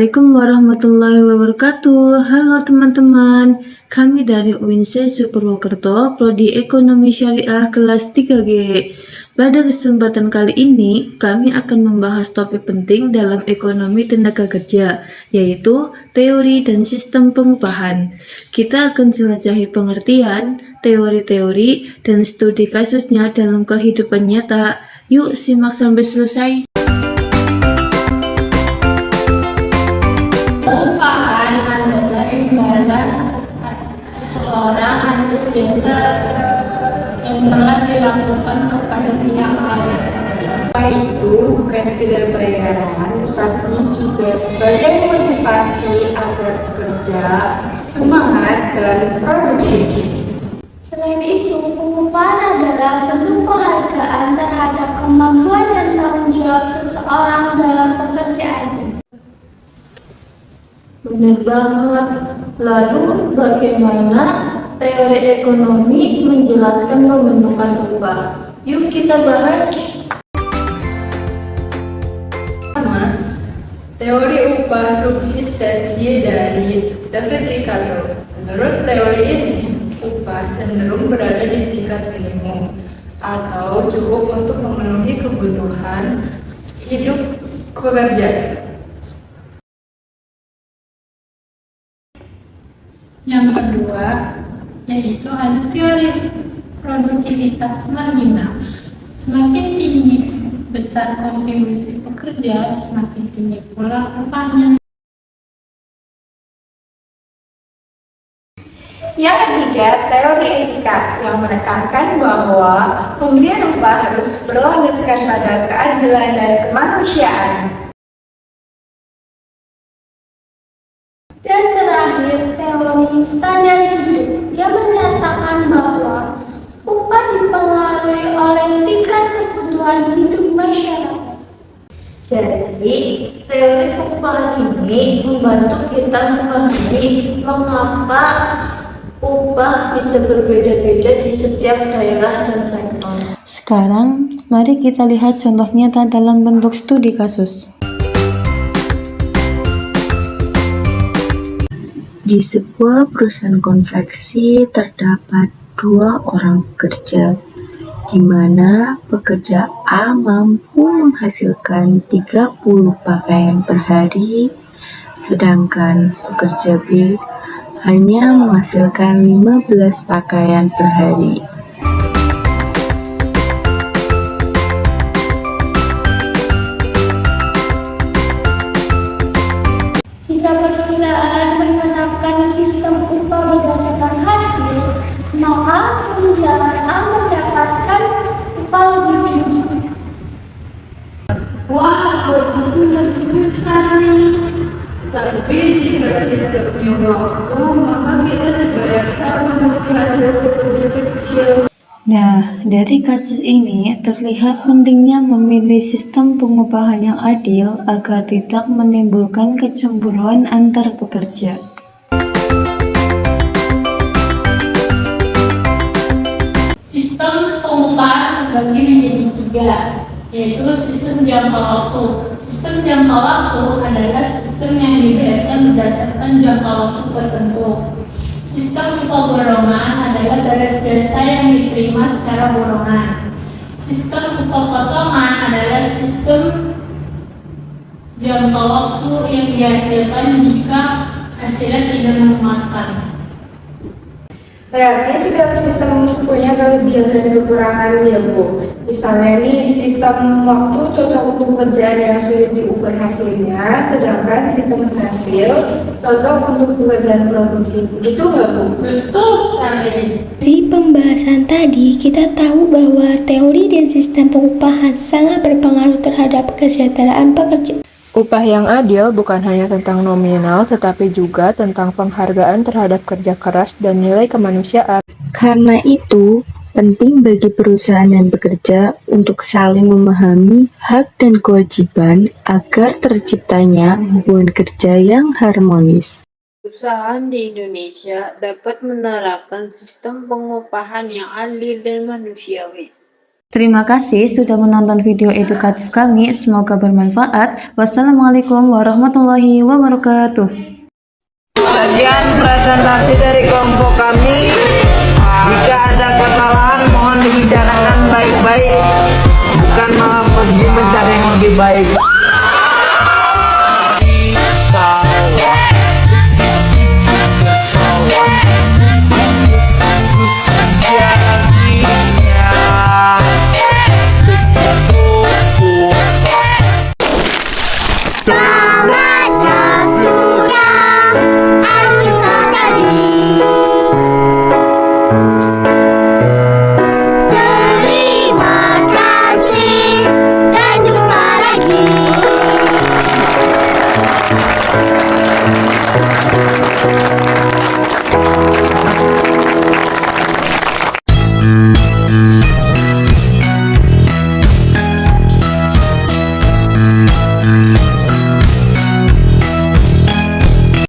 Assalamualaikum warahmatullahi wabarakatuh. Halo teman-teman, kami dari UINSE Purwokerto, Prodi Ekonomi Syariah kelas 3G. Pada kesempatan kali ini, kami akan membahas topik penting dalam ekonomi tenaga kerja, yaitu teori dan sistem pengupahan. Kita akan jelajahi pengertian, teori-teori, dan studi kasusnya dalam kehidupan nyata. Yuk simak sampai selesai. Pengupahan adalah imbalan seseorang atas jasa yang telah dilakukan kepada pihak lain. Itu bukan sekedar bayaran, tapi juga sebagai motivasi agar bekerja semangat dan produktif. Selain itu, pengupahan adalah bentuk penghargaan terhadap kemampuan dan tanggung jawab seseorang dalam pekerjaannya. Benar banget. Lalu bagaimana teori ekonomi menjelaskan pembentukan upah? Yuk kita bahas. Pertama, teori upah subsistensi dari David Ricardo. Menurut teori ini, upah cenderung berada di tingkat minimum atau cukup untuk memenuhi kebutuhan hidup pekerja. Yang kedua, yaitu ada teori produktivitas marginal. Semakin tinggi besar kontribusi pekerja, semakin tinggi pula upahnya. Yang ketiga, teori etika yang menekankan bahwa pemberian upah harus berlandaskan pada keadilan dan kemanusiaan. Dan terakhir, teori standar hidup yang menyatakan bahwa upah dipengaruhi oleh tingkat kebutuhan hidup masyarakat. Jadi, teori pengupahan ini membantu kita memahami mengapa upah bisa berbeda-beda di setiap daerah dan sektor. Sekarang, mari kita lihat contoh nyata dalam bentuk studi kasus. Di sebuah perusahaan konveksi terdapat 2 orang pekerja, di mana pekerja A mampu menghasilkan 30 pakaian per hari, sedangkan pekerja B hanya menghasilkan 15 pakaian per hari. Jika perusahaan menerapkan sistem upah berdasarkan hasil, maka perusahaan A mendapatkan upah lebih tinggi. Wah, gajiku lebih besar nih. Tapi jika sistemnya waktu, maka kita dibayar sama meski hasilku lebih kecil. Nah, dari kasus ini terlihat pentingnya memilih sistem pengupahan yang adil agar tidak menimbulkan kecemburuan antar pekerja. Sistem pengupahan terbagi menjadi 3, yaitu sistem jangka waktu. Sistem jangka waktu adalah sistem yang dibayarkan berdasarkan jangka waktu tertentu. Sistem upah borongan adalah balas jasa yang diterima secara borongan. Sistem upah potongan adalah sistem jangka waktu yang dihasilkan jika hasilnya tidak memuaskan. Berarti segala sistem punya kelebihan dan kekurangan ya Bu. Misalnya nih, sistem waktu cocok untuk pekerjaan yang sulit diukur hasilnya, sedangkan sistem hasil cocok untuk pekerjaan produksi. Begitu nggak Bu? Betul sekali. Dari pembahasan tadi, kita tahu bahwa teori dan sistem pengupahan sangat berpengaruh terhadap kesejahteraan pekerja. Upah yang adil bukan hanya tentang nominal, tetapi juga tentang penghargaan terhadap kerja keras dan nilai kemanusiaan. Karena itu, penting bagi perusahaan dan pekerja untuk saling memahami hak dan kewajiban agar terciptanya hubungan kerja yang harmonis. Perusahaan di Indonesia dapat menerapkan sistem pengupahan yang adil dan manusiawi. Terima kasih sudah menonton video edukatif kami, semoga bermanfaat. Wassalamualaikum warahmatullahi wabarakatuh. Bagian presentasi dari kelompok kami, jika ada kesalahan mohon dibicarakan baik-baik, bukan malah pergi mencari yang lebih baik.